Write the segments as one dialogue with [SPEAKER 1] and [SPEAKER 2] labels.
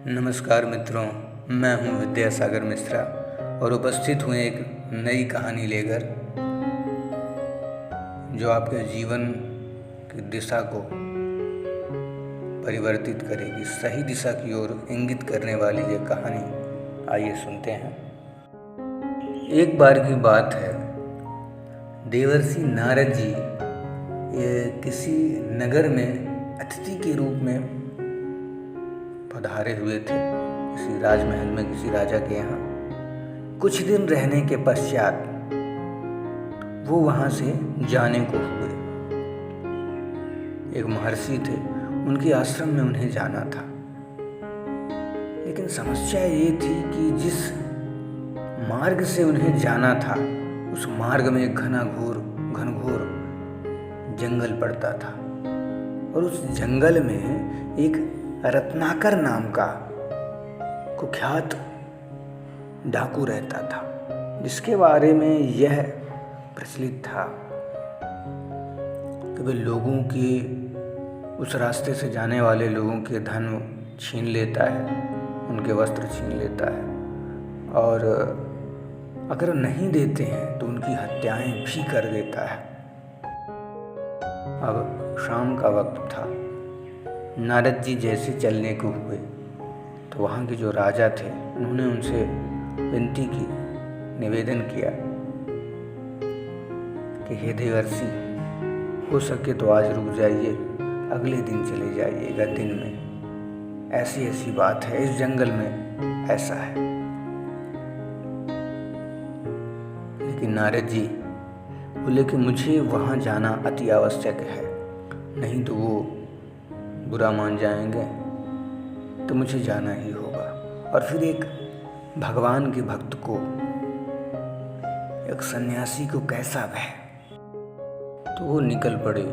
[SPEAKER 1] नमस्कार मित्रों, मैं हूं विद्यासागर मिश्रा और उपस्थित हूं एक नई कहानी लेकर जो आपके जीवन की दिशा को परिवर्तित करेगी, सही दिशा की ओर इंगित करने वाली ये कहानी। आइए सुनते हैं। एक बार की बात है, देवर्षि नारद जी ये किसी नगर में अतिथि के रूप में पधारे हुए थे, किसी राजमहल में किसी राजा के यहाँ। कुछ दिन रहने के पश्चात वो वहाँ से जाने को हुए। एक महर्षि थे, उनके आश्रम में उन्हें जाना था। लेकिन समस्या ये थी कि जिस मार्ग से उन्हें जाना था उस मार्ग में एक घनघोर जंगल पड़ता था और उस जंगल में एक रत्नाकर नाम का कुख्यात डाकू रहता था, जिसके बारे में यह प्रचलित था कि वह लोगों के उस रास्ते से जाने वाले लोगों के धन छीन लेता है, उनके वस्त्र छीन लेता है और अगर नहीं देते हैं तो उनकी हत्याएं भी कर देता है। अब शाम का वक्त था। नारद जी जैसे चलने को हुए तो वहाँ के जो राजा थे उन्होंने उनसे विनती की, निवेदन किया कि हे देवर्षि, हो सके तो आज रुक जाइए, अगले दिन चले जाइएगा। दिन में ऐसी ऐसी बात है, इस जंगल में ऐसा है। लेकिन नारद जी बोले कि मुझे वहाँ जाना अति आवश्यक है, नहीं तो वो बुरा मान जाएंगे, तो मुझे जाना ही होगा। और फिर एक भगवान के भक्त को, एक सन्यासी को कैसा भय, तो वो निकल पड़े।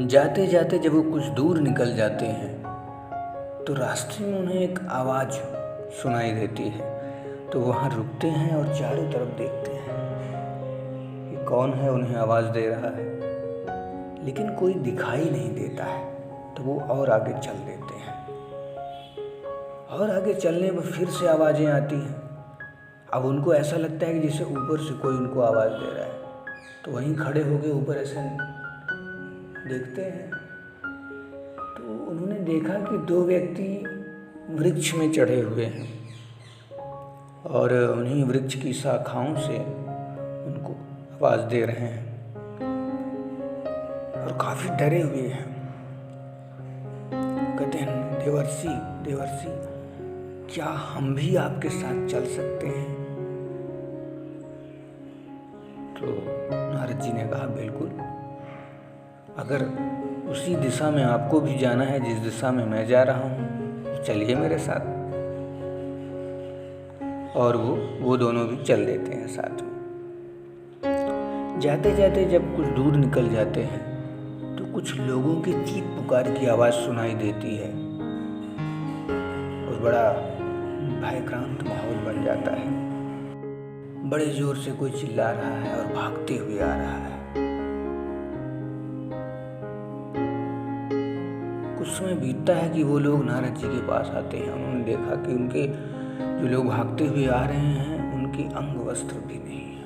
[SPEAKER 1] जाते जाते जब वो कुछ दूर निकल जाते हैं तो रास्ते में उन्हें एक आवाज़ सुनाई देती है। तो वहाँ रुकते हैं और चारों तरफ देखते हैं कि कौन है उन्हें आवाज़ दे रहा है, लेकिन कोई दिखाई नहीं देता है। तो वो और आगे चल देते हैं और आगे चलने पर फिर से आवाज़ें आती हैं। अब उनको ऐसा लगता है कि जैसे ऊपर से कोई उनको आवाज़ दे रहा है। तो वहीं खड़े हो गए, ऊपर ऐसे देखते हैं तो उन्होंने देखा कि दो व्यक्ति वृक्ष में चढ़े हुए हैं और उन्हीं वृक्ष की शाखाओं से उनको आवाज़ दे रहे हैं और काफ़ी डरे हुए हैं। कहते हैं, देवर्षि, क्या हम भी आपके साथ चल सकते हैं? तो नारद जी ने कहा, बिल्कुल, अगर उसी दिशा में आपको भी जाना है जिस दिशा में मैं जा रहा हूँ, चलिए मेरे साथ। और वो दोनों भी चल देते हैं साथ में। जाते जाते जब कुछ दूर निकल जाते हैं तो कुछ लोगों की चीख पुकार की आवाज़ सुनाई देती है और बड़ा भयक्रांत माहौल बन जाता है। बड़े जोर से कोई चिल्ला रहा है और भागते हुए आ रहा है। कुछ समय बीतता है कि वो लोग नारद जी के पास आते हैं। उन्होंने देखा कि उनके जो लोग भागते हुए आ रहे हैं उनकी अंग वस्त्र भी नहीं है।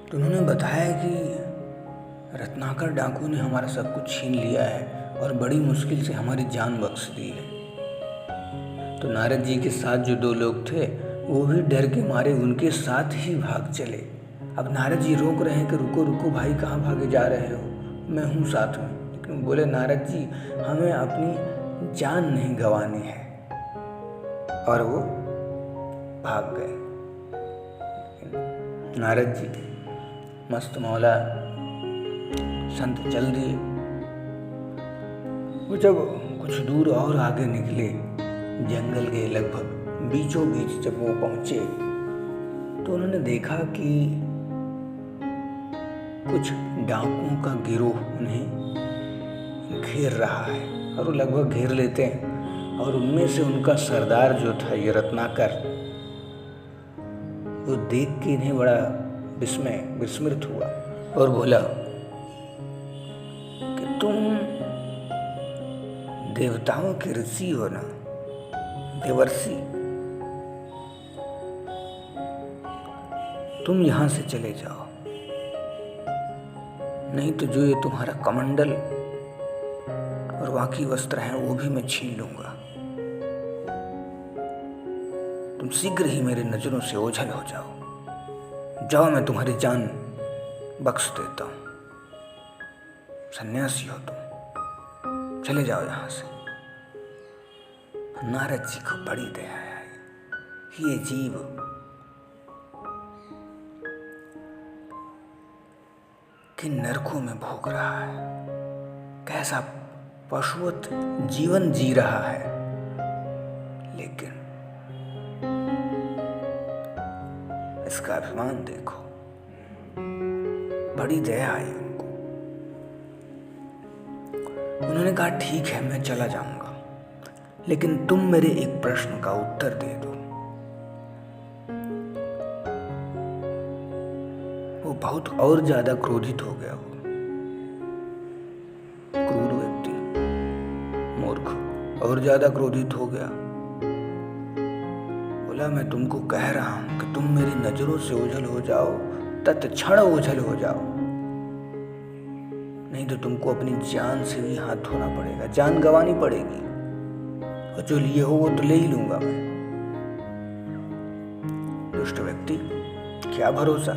[SPEAKER 1] तो उन्होंने बताया कि रत्नाकर डाकू ने हमारा सब कुछ छीन लिया है और बड़ी मुश्किल से हमारी जान बख्श दी है। तो नारद जी के साथ जो दो लोग थे वो भी डर के मारे उनके साथ ही भाग चले। अब नारद जी रोक रहे हैं कि रुको रुको भाई, कहाँ भागे जा रहे हो, मैं हूँ साथ में। लेकिन बोले, नारद जी, हमें अपनी जान नहीं गंवानी है। और वो भाग गए। नारद जी मस्त मौला संत चल दिए। वो जब कुछ दूर और आगे निकले, जंगल के लगभग बीचों बीच जब वो पहुंचे तो उन्होंने देखा कि कुछ डाकुओं का गिरोह उन्हें घेर रहा है और वो लगभग घेर लेते हैं। और उनमें से उनका सरदार जो था, ये रत्नाकर, वो देख के इन्हें बड़ा विस्मृत हुआ और बोला कि तुम देवताओं के ऋषि हो ना, देवर्षि, तुम यहां से चले जाओ, नहीं तो जो ये तुम्हारा कमंडल और बाकी वस्त्र हैं वो भी मैं छीन लूंगा। तुम शीघ्र ही मेरी नजरों से ओझल हो जाओ। जाओ, मैं तुम्हारी जान बख्श देता हूं। सन्यासी हो तुम, चले जाओ यहां से। नारद जी को बड़ी दया आई। ये जीव किन नरकों में भोग रहा है, कैसा पशुवत जीवन जी रहा है, लेकिन इसका अभिमान देखो। बड़ी दया आई उनको। उन्होंने कहा ठीक है, मैं चला जाऊंगा, लेकिन तुम मेरे एक प्रश्न का उत्तर दे दो। वो बहुत और ज्यादा क्रोधित हो गया। वो क्रूर व्यक्ति, मूर्ख, और ज्यादा क्रोधित हो गया। बोला, मैं तुमको कह रहा हूं कि तुम मेरी नजरों से ओझल हो जाओ, तत्क्षण ओझल हो जाओ, नहीं तो तुमको अपनी जान से भी हाथ धोना पड़ेगा, जान गंवानी पड़ेगी, और जो लिए हो वो तो ले ही लूंगा मैं। दुष्ट व्यक्ति, क्या भरोसा।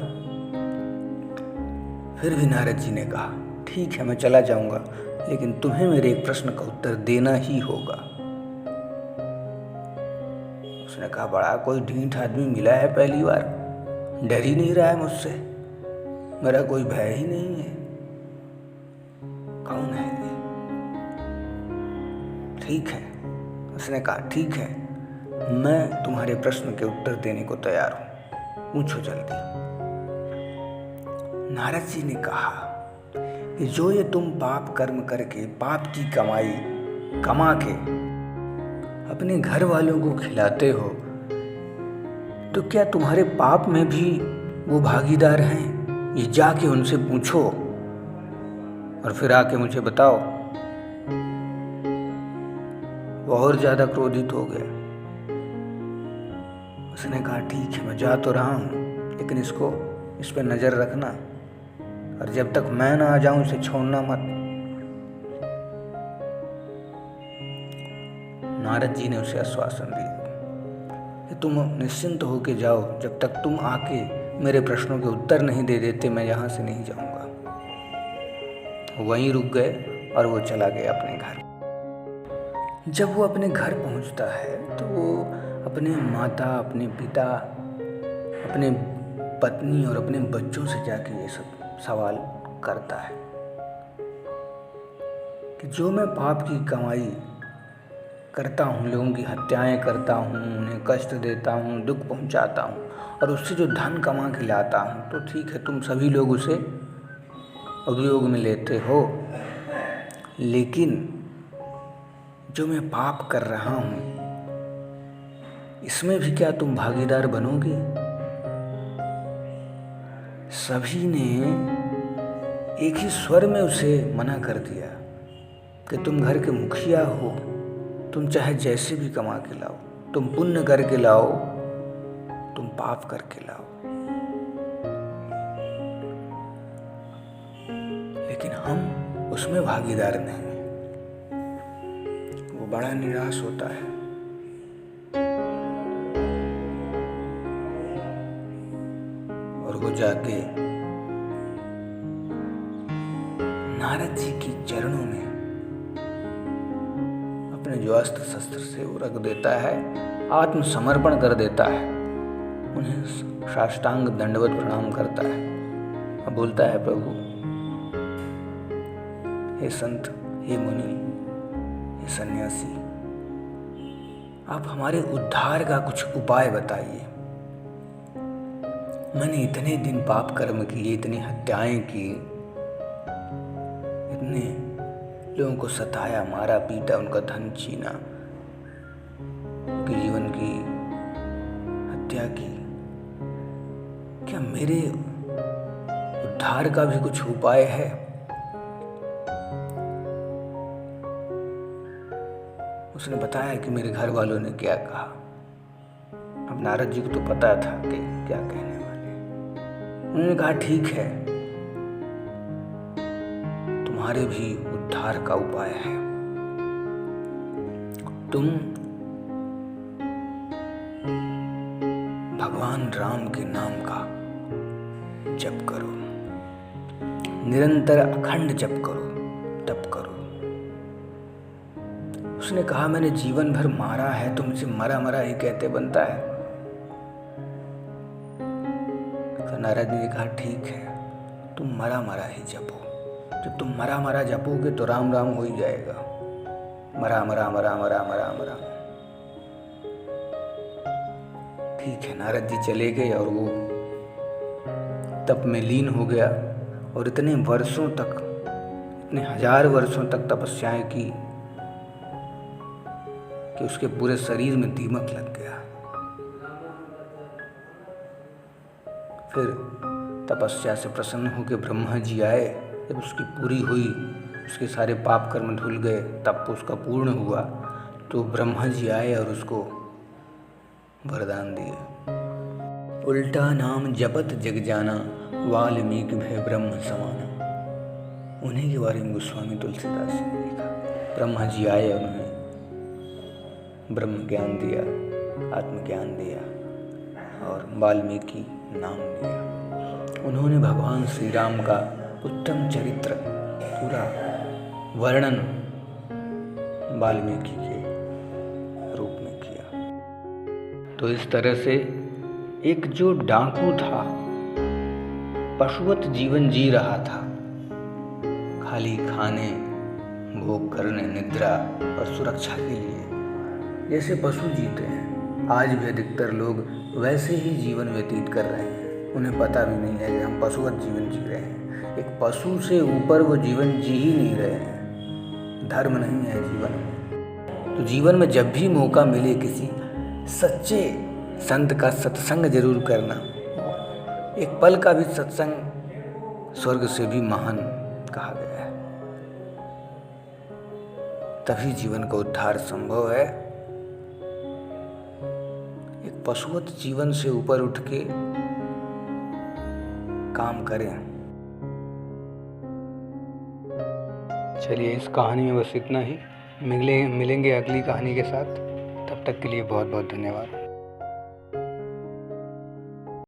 [SPEAKER 1] फिर भी नारद जी ने कहा ठीक है, मैं चला जाऊंगा, लेकिन तुम्हें मेरे एक प्रश्न का उत्तर देना ही होगा। उसने कहा, बड़ा कोई ढीठ आदमी मिला है पहली बार, डर ही नहीं रहा है मुझसे, मेरा कोई भय ही नहीं है। कौन है ये? ठीक है, उसने कहा ठीक है, मैं तुम्हारे प्रश्न के उत्तर देने को तैयार हूं, पूछो जल्दी। नारद जी ने कहा कि जो ये तुम पाप कर्म करके, पाप की कमाई कमा के अपने घर वालों को खिलाते हो, तो क्या तुम्हारे पाप में भी वो भागीदार हैं? ये जाके उनसे पूछो और फिर आके मुझे बताओ। वो और ज्यादा क्रोधित हो गया। उसने कहा ठीक है, मैं जा तो रहा हूं, लेकिन इस पे नजर रखना, और जब तक मैं ना आ जाऊं इसे छोड़ना मत। नारद जी ने उसे आश्वासन दिया कि तुम निश्चिंत होके जाओ, जब तक तुम आके मेरे प्रश्नों के उत्तर नहीं दे देते मैं यहां से नहीं जाऊंगा। वहीं रुक गए और वो चला गया अपने घर। जब वो अपने घर पहुंचता है तो वो अपने माता, अपने पिता, अपने पत्नी और अपने बच्चों से जाके ये सब सवाल करता है कि जो मैं पाप की कमाई करता हूँ, लोगों की हत्याएं करता हूँ, उन्हें कष्ट देता हूँ, दुख पहुँचाता हूँ, और उससे जो धन कमा के लाता हूँ, तो ठीक है, तुम सभी लोग उसे उपयोग में लेते हो, लेकिन जो मैं पाप कर रहा हूँ इसमें भी क्या तुम भागीदार बनोगे? सभी ने एक ही स्वर में उसे मना कर दिया कि तुम घर के मुखिया हो, तुम चाहे जैसे भी कमा के लाओ, तुम पुण्य करके लाओ, तुम पाप करके लाओ, लेकिन हम उसमें भागीदार नहीं। वो बड़ा निराश होता है। और वो जाके नारद जी के चरणों में अपने जो अस्त्र शस्त्र से वो रख देता है, आत्मसमर्पण कर देता है, उन्हें साष्टांग दंडवत प्रणाम करता है और बोलता है, प्रभु, हे संत, हे मुनि, हे सन्यासी, आप हमारे उद्धार का कुछ उपाय बताइए। मैंने इतने दिन पाप कर्म किए, इतनी हत्याएं की, इतने लोगों को सताया, मारा, पीटा, उनका धन छीना, उनके जीवन की हत्या की। क्या मेरे उद्धार का भी कुछ उपाय है? उसने बताया कि मेरे घर वालों ने क्या कहा। अब नारद जी को तो पता था कि क्या कहने वाले। उन्होंने कहा ठीक है, तुम्हारे भी उद्धार का उपाय है। तुम भगवान राम के नाम का जप करो, निरंतर अखंड जप करो, तप करो। उसने कहा मैंने जीवन भर मारा है, तुम इसे मरा मरा ही कहते बनता है। तो नारद जी ने कहा ठीक है, तुम मरा मरा ही जपो। जब तुम मरा मरा जपोगे तो राम राम हो ही जाएगा। मरा मरा मरा मरा मरा मरा। ठीक है, नारद जी चले गए और वो तप में लीन हो गया और इतने वर्षों तक, इतने 1000 वर्षों तक तपस्याएं की कि उसके पूरे शरीर में दीमक लग गया। फिर तपस्या से प्रसन्न होकर ब्रह्मा जी आए। जब उसकी पूरी हुई, उसके सारे पाप कर्म धुल गए, तप उसका पूर्ण हुआ, तो ब्रह्मा जी आए और उसको वरदान दिए। उल्टा नाम जपत जग जाना, वाल्मीकि भय ब्रह्म समाना। उन्हीं के बारे में गोस्वामी तुलसीदास जी ने लिखा। ब्रह्मा जी आए, उन्होंने ब्रह्म ज्ञान दिया, आत्मज्ञान दिया और वाल्मीकि नाम दिया। उन्होंने भगवान श्री राम का उत्तम चरित्र पूरा वर्णन वाल्मीकि के रूप में किया। तो इस तरह से एक जो डाकू था, पशुवत जीवन जी रहा था, खाली खाने, भोग करने, निद्रा और सुरक्षा के लिए जैसे पशु जीते हैं, आज भी अधिकतर लोग वैसे ही जीवन व्यतीत कर रहे हैं। उन्हें पता भी नहीं है कि हम पशुवत जीवन जी रहे हैं। एक पशु से ऊपर वो जीवन जी ही नहीं रहे हैं। धर्म नहीं है जीवन में। तो जीवन में जब भी मौका मिले किसी सच्चे संत का सत्संग जरूर करना। एक पल का भी सत्संग स्वर्ग से भी महान कहा गया है। तभी जीवन का उद्धार संभव है। एक पशुवत जीवन से ऊपर उठ के काम करें। चलिए, इस कहानी में बस इतना ही। मिलेंगे अगली कहानी के साथ। तब तक के लिए बहुत बहुत धन्यवाद।